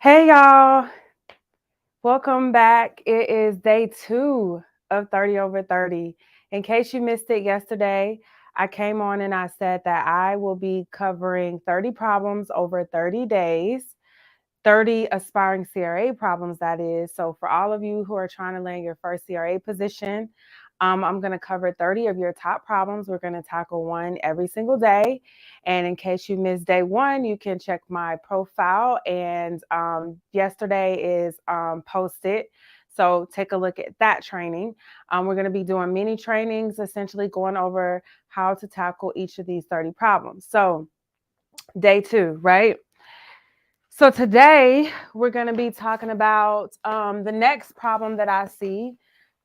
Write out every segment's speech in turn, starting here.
Hey y'all, welcome back. It is day 2 of 30 over 30. In case you missed it yesterday, I came on and I said that I will be covering 30 problems over 30 days, 30 aspiring CRA problems, that is. So, for all of you who are trying to land your first CRA position, I'm going to cover 30 of your top problems. We're going to tackle one every single day. And in case you missed day 1, you can check my profile. And yesterday is posted. So take a look at that training. We're going to be doing mini trainings, essentially going over how to tackle each of these 30 problems. So, day 2, right? So today we're going to be talking about the next problem that I see,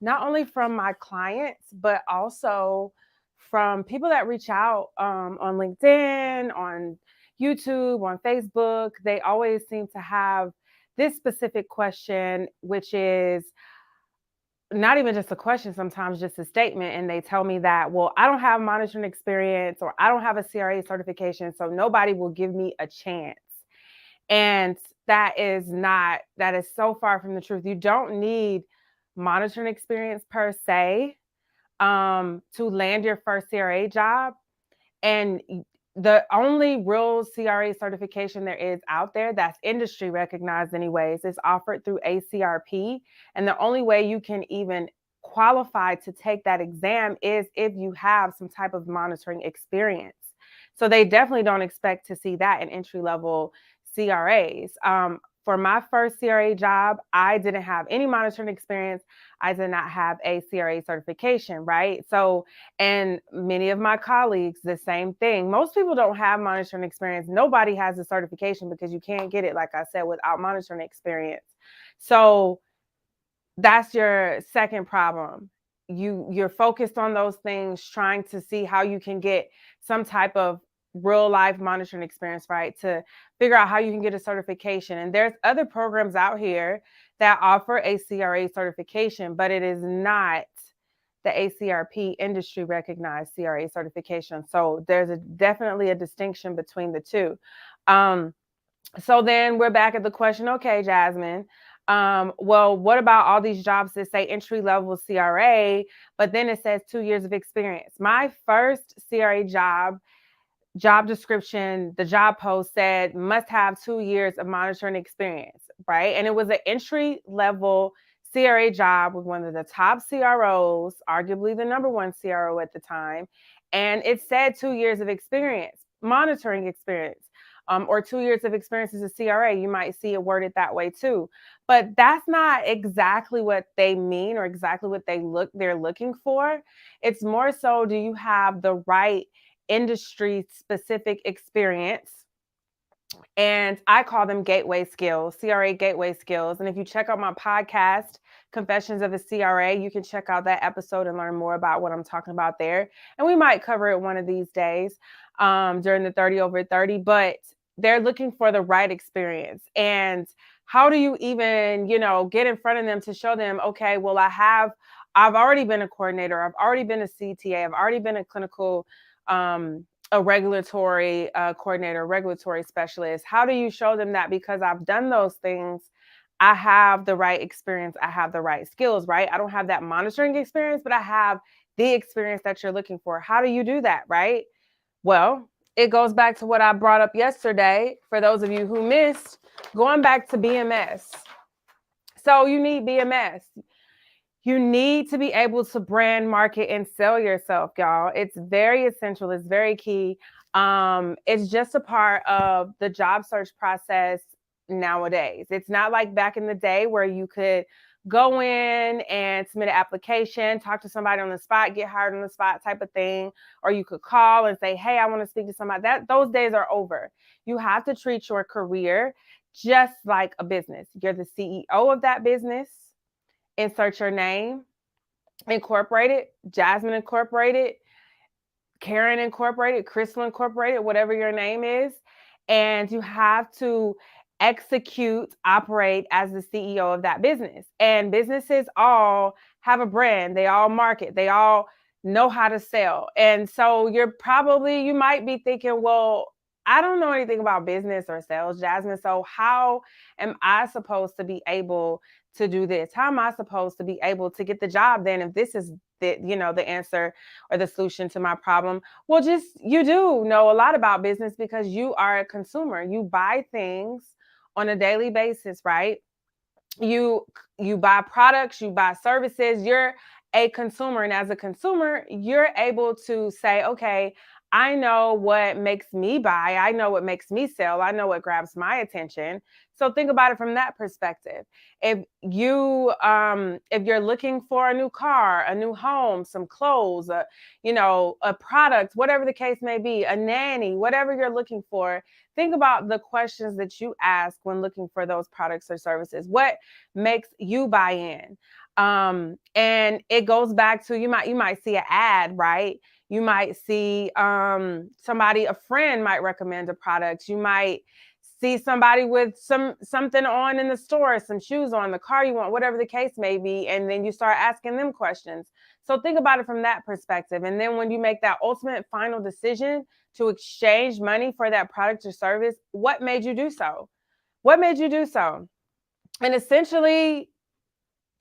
not only from my clients, but also from people that reach out on LinkedIn, on YouTube, on Facebook. They always seem to have this specific question, which is not even just a question, sometimes just a statement. And they tell me that, well, I don't have monitoring experience or I don't have a CRA certification, so nobody will give me a chance. And that is so far from the truth. You don't need monitoring experience per se to land your first CRA job. And the only real CRA certification there is out there that's industry recognized, anyways, is offered through ACRP. And the only way you can even qualify to take that exam is if you have some type of monitoring experience. So they definitely don't expect to see that in entry level CRAs. For my first CRA job, I didn't have any monitoring experience. I did not have a CRA certification, right? So, and many of my colleagues, the same thing. Most people don't have monitoring experience. Nobody has a certification because you can't get it, like I said, without monitoring experience. So that's your second problem. You're focused on those things, trying to see how you can get some type of real life monitoring experience, right? To figure out how you can get a certification. And there's other programs out here that offer a CRA certification, but it is not the ACRP industry recognized CRA certification. So there's definitely a distinction between the two. So then we're back at the question, okay, Jasmyn, well, what about all these jobs that say entry level CRA, but then it says 2 years of experience? My first CRA job description, the job post said must have 2 years of monitoring experience, right? And it was an entry level CRA job with one of the top CROs, arguably the number one CRO at the time. And it said 2 years of experience, monitoring experience. Or 2 years of experience as a CRA. You might see it worded that way too. But that's not exactly what they mean or exactly what they're looking for. It's more so, do you have the right industry specific experience? And I call them gateway skills, CRA gateway skills. And if you check out my podcast, Confessions of a CRA, you can check out that episode and learn more about what I'm talking about there. And we might cover it one of these days during the 30 over 30, but they're looking for the right experience. And how do you even, get in front of them to show them, okay, well, I've already been a coordinator, I've already been a CTA, I've already been a clinical a regulatory coordinator, regulatory specialist. How do you show them that? Because I've done those things, I have the right experience, I have the right skills, right? I don't have that monitoring experience, but I have the experience that you're looking for. How do you do that, right? Well, it goes back to what I brought up yesterday. For those of you who missed, going back to BMS. So you need BMS. You need to be able to brand, market, and sell yourself, y'all. It's very essential. It's very key. It's just a part of the job search process nowadays. It's not like back in the day where you could go in and submit an application, talk to somebody on the spot, get hired on the spot type of thing, or you could call and say, hey, I want to speak to somebody. Those days are over. You have to treat your career just like a business. You're the CEO of that business. Insert your name, Incorporated, Jasmyn Incorporated, Karen Incorporated, Crystal Incorporated, whatever your name is. And you have to execute, operate as the CEO of that business. And businesses all have a brand, they all market, they all know how to sell. And so you might be thinking, well, I don't know anything about business or sales, Jasmyn. So how am I supposed to be able to do this? How am I supposed to be able to get the job then if this is the answer or the solution to my problem? Well, just you do know a lot about business because you are a consumer. You buy things on a daily basis, right? you you buy products, you buy services, you're a consumer, and as a consumer you're able to say, okay, I know what makes me buy, I know what makes me sell, I know what grabs my attention. So think about it from that perspective. If you're looking for a new car, a new home, some clothes, a product, whatever the case may be, a nanny, whatever you're looking for, think about the questions that you ask when looking for those products or services. What makes you buy in? And it goes back to, you might see an ad, right? You might see somebody, a friend might recommend a product. You might see somebody with something on in the store, some shoes on, the car you want, whatever the case may be, and then you start asking them questions. So think about it from that perspective. And then when you make that ultimate final decision to exchange money for that product or service, what made you do so? What made you do so? And essentially,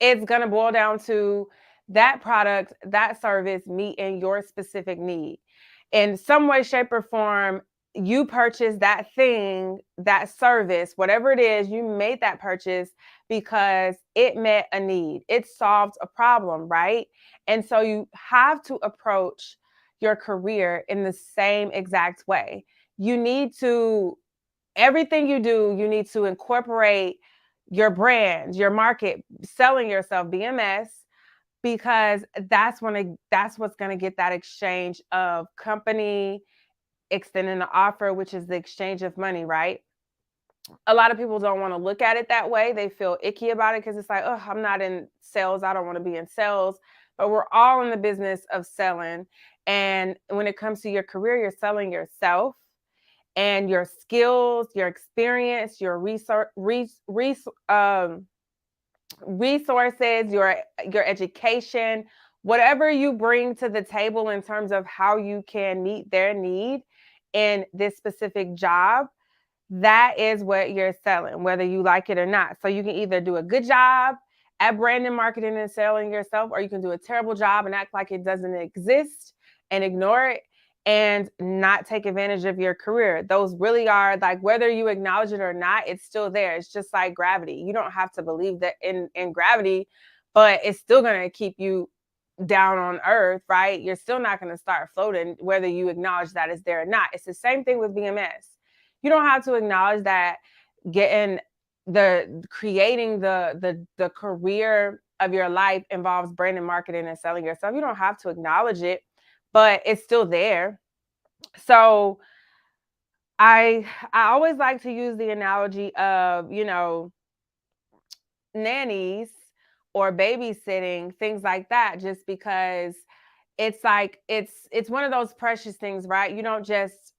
it's going to boil down to that product, that service meeting your specific need. In some way, shape, or form, you purchased that thing, that service, whatever it is, you made that purchase because it met a need. It solved a problem, right? And so you have to approach your career in the same exact way. You need to Everything you do, you need to incorporate your brand, your market, selling yourself, BMS, because that's what's going to get that exchange of company extending the offer, which is the exchange of money, right? A lot of people don't want to look at it that way. They feel icky about it because it's like, oh, I'm not in sales. I don't want to be in sales. But we're all in the business of selling. And when it comes to your career, you're selling yourself and your skills, your experience, your resources, your education, whatever you bring to the table in terms of how you can meet their need in this specific job, that is what you're selling, whether you like it or not. So you can either do a good job at branding, marketing, and selling yourself, or you can do a terrible job and act like it doesn't exist and ignore it and not take advantage of your career. Those really are, like, whether you acknowledge it or not, it's still there. It's just like gravity. You don't have to believe that in gravity, but it's still going to keep you down on earth, right? You're still not going to start floating, whether you acknowledge that it's there or not. It's the same thing with BMS. You don't have to acknowledge that getting the creating the career of your life involves branding, marketing, and selling yourself. You don't have to acknowledge it, but it's still there. So I always like to use the analogy of, nannies or babysitting, things like that, just because it's like it's one of those precious things, right? You don't just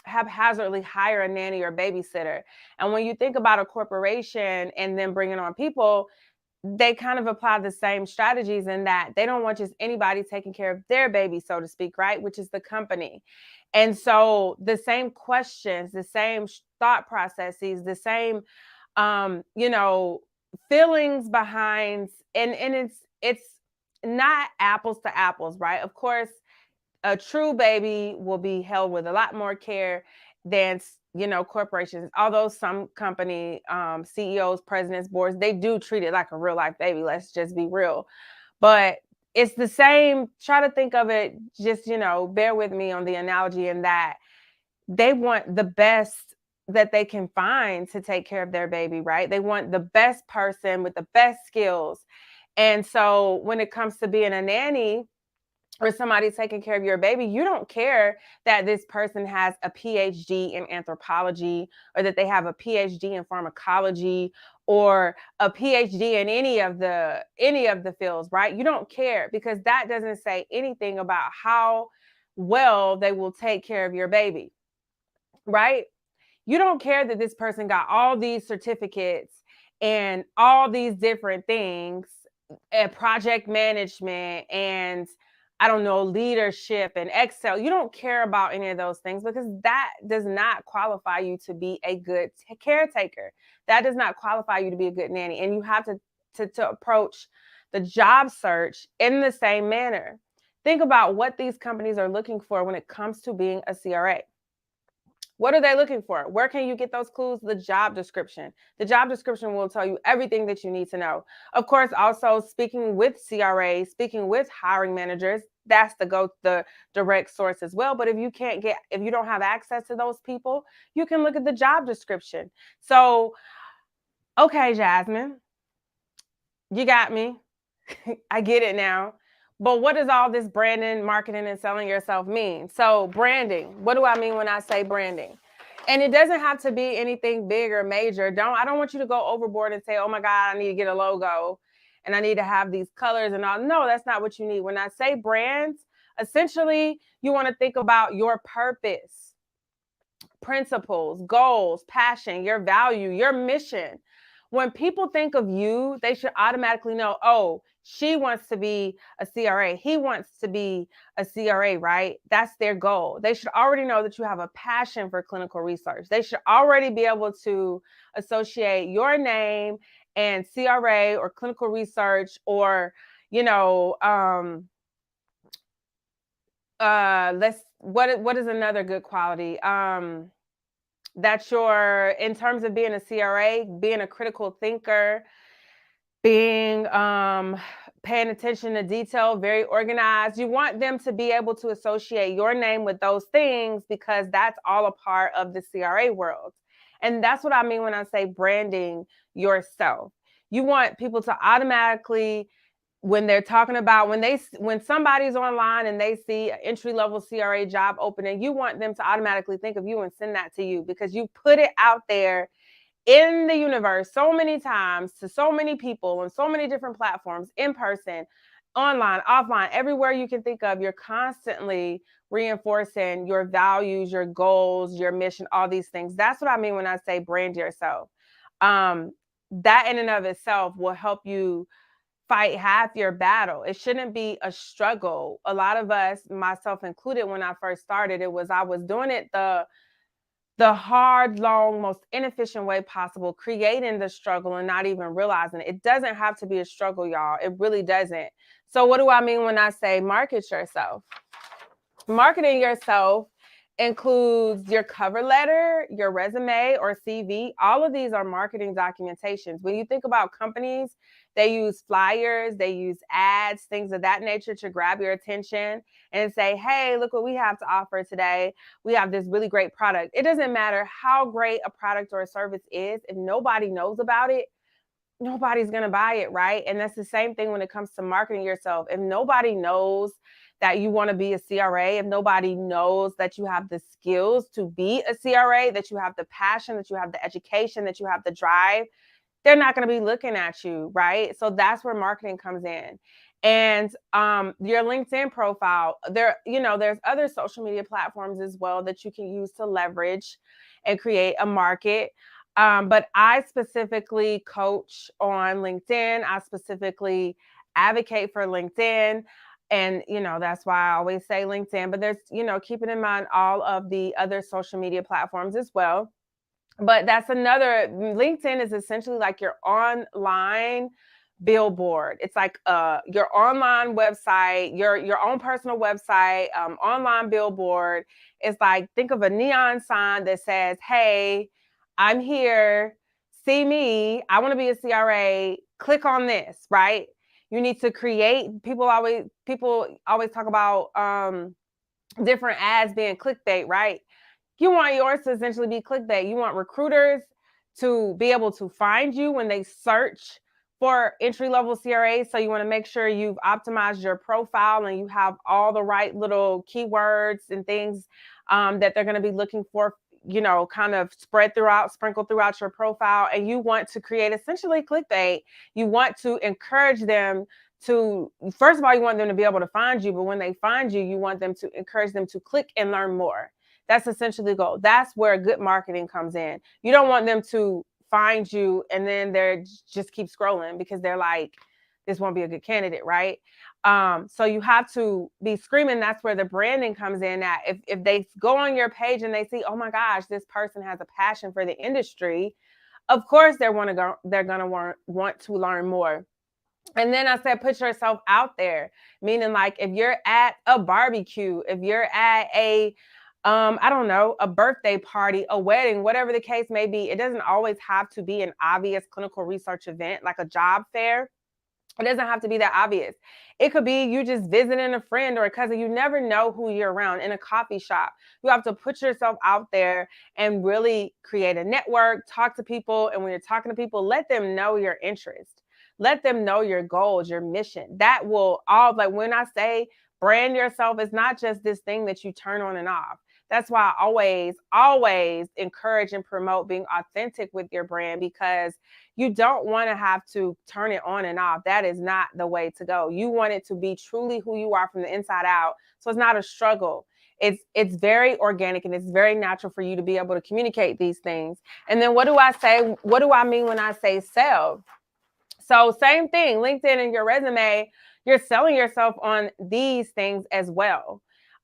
haphazardly hire a nanny or babysitter. And when you think about a corporation and then bringing on people, they kind of apply the same strategies in that they don't want just anybody taking care of their baby, so to speak, right? Which is the company. And so the same questions, the same thought processes, the same feelings behind, and it's not apples to apples, right? Of course, a true baby will be held with a lot more care than corporations. Although some company CEOs, presidents, boards, they do treat it like a real life baby. Let's just be real. But it's the same. Try to think of it. Just bear with me on the analogy in that they want the best that they can find to take care of their baby, right? They want the best person with the best skills. And so when it comes to being a nanny or somebody taking care of your baby, you don't care that this person has a PhD in anthropology or that they have a PhD in pharmacology or a PhD in any of the fields, right? You don't care because that doesn't say anything about how well they will take care of your baby, right? You don't care that this person got all these certificates and all these different things, project management and I don't know, leadership and Excel. You don't care about any of those things because that does not qualify you to be a good caretaker. That does not qualify you to be a good nanny. And you have to approach the job search in the same manner. Think about what these companies are looking for when it comes to being a CRA. What are they looking for? Where can you get those clues? The job description. The job description will tell you everything that you need to know. Of course, also speaking with CRAs, speaking with hiring managers, that's the direct source as well. But if you don't have access to those people, you can look at the job description. So, okay, Jasmyn, you got me. I get it now. But what does all this branding, marketing, and selling yourself mean? So, branding. What do I mean when I say branding? And it doesn't have to be anything big or major. I don't want you to go overboard and say, "Oh my God, I need to get a logo and I need to have these colors and all." No, that's not what you need. When I say brands, essentially, you want to think about your purpose, principles, goals, passion, your value, your mission. When people think of you, they should automatically know, oh, she wants to be a CRA. He wants to be a CRA, right? That's their goal. They should already know that you have a passion for clinical research. They should already be able to associate your name and CRA or clinical research or, you know, what is another good quality? That you're, in terms of being a CRA, being a critical thinker, being paying attention to detail, very organized. You want them to be able to associate your name with those things because that's all a part of the CRA world. And that's what I mean when I say branding yourself. You want people to automatically, when they're talking about, when somebody's online and they see an entry-level CRA job opening, you want them to automatically think of you and send that to you because you put it out there in the universe so many times to so many people on so many different platforms, in person, online, offline, everywhere you can think of. You're constantly reinforcing your values, your goals, your mission, all these things. That's what I mean when I say brand yourself. That in and of itself will help you fight half your battle. It shouldn't be a struggle. A lot of us, myself included, when I first started, I was doing it the hard, long, most inefficient way possible, creating the struggle and not even realizing it. It doesn't have to be a struggle, y'all. It really doesn't. So what do I mean when I say market yourself? Marketing yourself includes your cover letter, your resume or CV. All of these are marketing documentations. When you think about companies, they use flyers, they use ads, things of that nature to grab your attention and say, hey, look what we have to offer today. We have this really great product. It doesn't matter how great a product or a service is. If nobody knows about it, nobody's going to buy it, right? And that's the same thing when it comes to marketing yourself. If nobody knows that you want to be a CRA, if nobody knows that you have the skills to be a CRA, that you have the passion, that you have the education, that you have the drive, they're not going to be looking at you, right? So that's where marketing comes in. And your LinkedIn profile, there's other social media platforms as well that you can use to leverage and create a market. But I specifically coach on LinkedIn. I specifically advocate for LinkedIn. And, that's why I always say LinkedIn. But there's, keeping in mind all of the other social media platforms as well. But LinkedIn is essentially like your online billboard. It's like your online website, your own personal website, online billboard. It's like, think of a neon sign that says, hey, I'm here, see me, I want to be a CRA, click on this, right? You need to create, people always talk about different ads being clickbait, right? You want yours to essentially be clickbait. You want recruiters to be able to find you when they search for entry-level CRAs. So you want to make sure you've optimized your profile and you have all the right little keywords and things that they're going to be looking for, kind of sprinkled throughout your profile. And you want to create essentially clickbait. You want to encourage them to, first of all, you want them to be able to find you, but when they find you, you want them to encourage them to click and learn more. That's essentially the goal. That's where good marketing comes in. You don't want them to find you and then they're just keep scrolling because they're like, this won't be a good candidate, right? So you have to be screaming. That's where the branding comes in at. If they go on your page and they see, oh my gosh, this person has a passion for the industry, of course they're gonna want to learn more. And then I said, put yourself out there, meaning like if you're at a barbecue, if you're at I don't know, a birthday party, a wedding, whatever the case may be, it doesn't always have to be an obvious clinical research event like a job fair. It doesn't have to be that obvious. It could be you just visiting a friend or a cousin. You never know who you're around in a coffee shop. You have to put yourself out there and really create a network, talk to people. And when you're talking to people, let them know your interest. Let them know your goals, your mission. That will all, like when I say brand yourself, it's not just this thing that you turn on and off. That's why I always encourage and promote being authentic with your brand, because you don't want to have to turn it on and off. That is not the way to go. You want it to be truly who you are from the inside out. So it's not a struggle. It's very organic and it's very natural for you to be able to communicate these things. And then what do I say? What do I mean when I say sell? So same thing, LinkedIn and your resume, you're selling yourself on these things as well.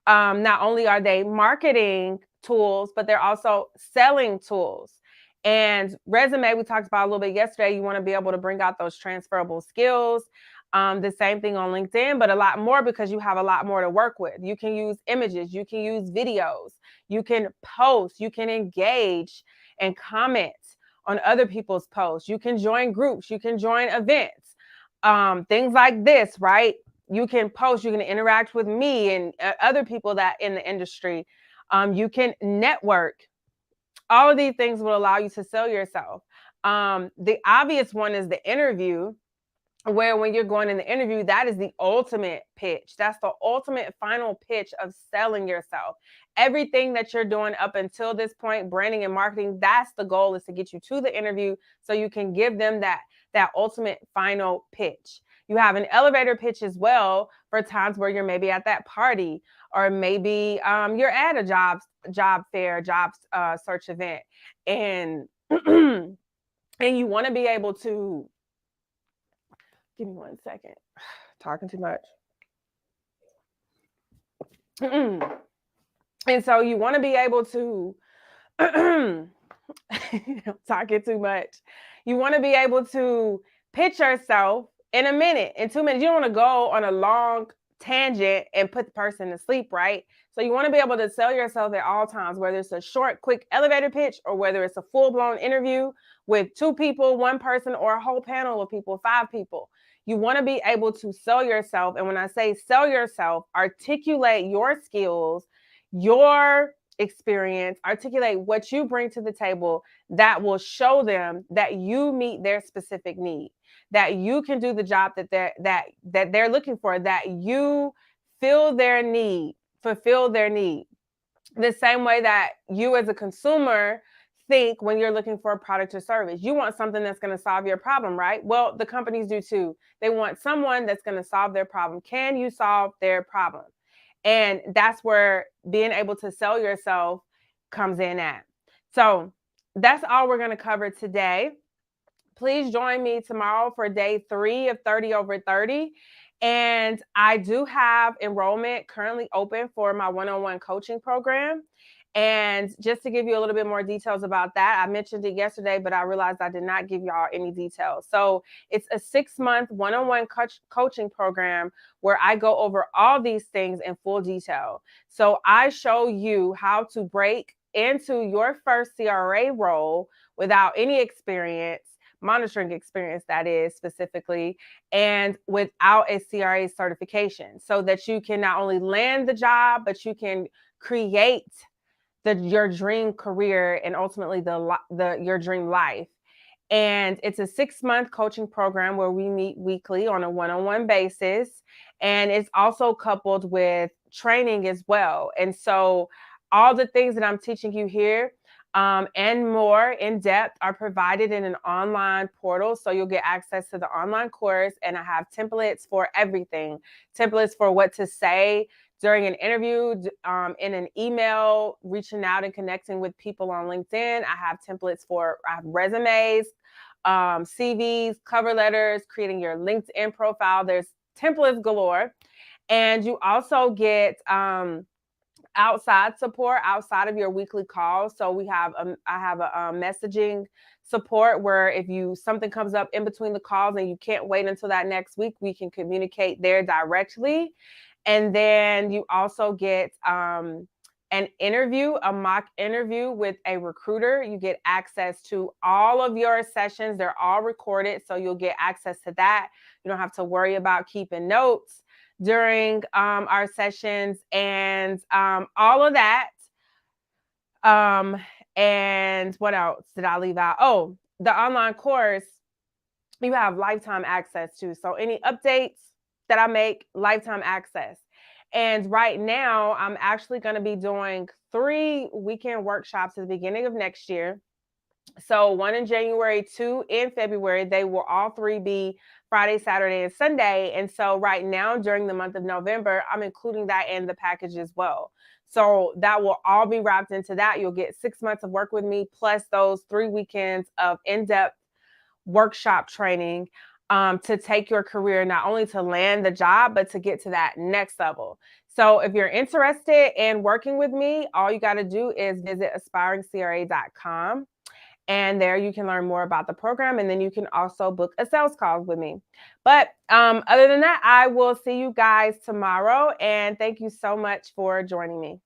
Not only are they marketing tools, but they're also selling tools. And resume, we talked about a little bit yesterday. You want to be able to bring out those transferable skills. The same thing on LinkedIn, but a lot more because you have a lot more to work with. You can use images, you can use videos, you can post, you can engage and comment on other people's posts. You can join groups, you can join events, things like this, right? You can post, you can interact with me and other people that in the industry. You can network. All of these things will allow you to sell yourself. The obvious one is the interview, where when you're going in the interview, that is the ultimate pitch. That's the ultimate final pitch of selling yourself. Everything that you're doing up until this point, branding and marketing, that's the goal, is to get you to the interview so you can give them that ultimate final pitch. You have an elevator pitch as well for times where you're maybe at that party, or maybe you're at a job fair, job search event, and and you want to be able to, give me 1 second, talking too much. And so you want to be able to talking too much. You want to be able to pitch yourself in a minute, in 2 minutes. You don't want to go on a long tangent and put the person to sleep, right? So you want to be able to sell yourself at all times, whether it's a short, quick elevator pitch or whether it's a full-blown interview with 2 people, 1 person, or a whole panel of people, 5 people. You want to be able to sell yourself. And when I say sell yourself, articulate your skills, your experience, articulate what you bring to the table that will show them that you meet their specific need, that you can do the job that they're looking for, that you fulfill their need. The same way that you as a consumer think when you're looking for a product or service. You want something that's going to solve your problem, right? Well, the companies do too. They want someone that's going to solve their problem. Can you solve their problem? And that's where being able to sell yourself comes in at. So that's all we're going to cover today. Please join me tomorrow for day 3 of 30 over 30. And I do have enrollment currently open for my one-on-one coaching program. And just to give you a little bit more details about that, I mentioned it yesterday, but I realized I did not give y'all any details. So it's a 6-month one-on-one coaching program where I go over all these things in full detail. So I show you how to break into your first CRA role without any experience, monitoring experience, that is specifically, and without a CRA certification, so that you can not only land the job, but you can create your dream career and ultimately your dream life. And it's a 6-month coaching program where we meet weekly on a one-on-one basis. And it's also coupled with training as well. And so all the things that I'm teaching you here and more in depth are provided in an online portal. So you'll get access to the online course, and I have templates for everything, templates for what to say during an interview, in an email, reaching out and connecting with people on LinkedIn. I have templates I have resumes, CVs, cover letters, creating your LinkedIn profile. There's templates galore. And you also get outside support outside of your weekly calls. So I have a messaging support where if something comes up in between the calls and you can't wait until that next week, we can communicate there directly. And then you also get an interview, a mock interview with a recruiter. You get access to all of your sessions. They're all recorded, so you'll get access to that. You don't have to worry about keeping notes during our sessions and all of that. And what else did I leave out? Oh, the online course, you have lifetime access to. So any updates that I make, lifetime access. And right now, I'm actually going to be doing 3 weekend workshops at the beginning of next year. So 1 in January, 2 in February. They will all 3 be Friday, Saturday, and Sunday. And so right now, during the month of November, I'm including that in the package as well. So that will all be wrapped into that. You'll get 6 months of work with me, plus those 3 weekends of in-depth workshop training to take your career, not only to land the job, but to get to that next level. So if you're interested in working with me, all you got to do is visit aspiringcra.com. And there you can learn more about the program. And then you can also book a sales call with me. But other than that, I will see you guys tomorrow. And thank you so much for joining me.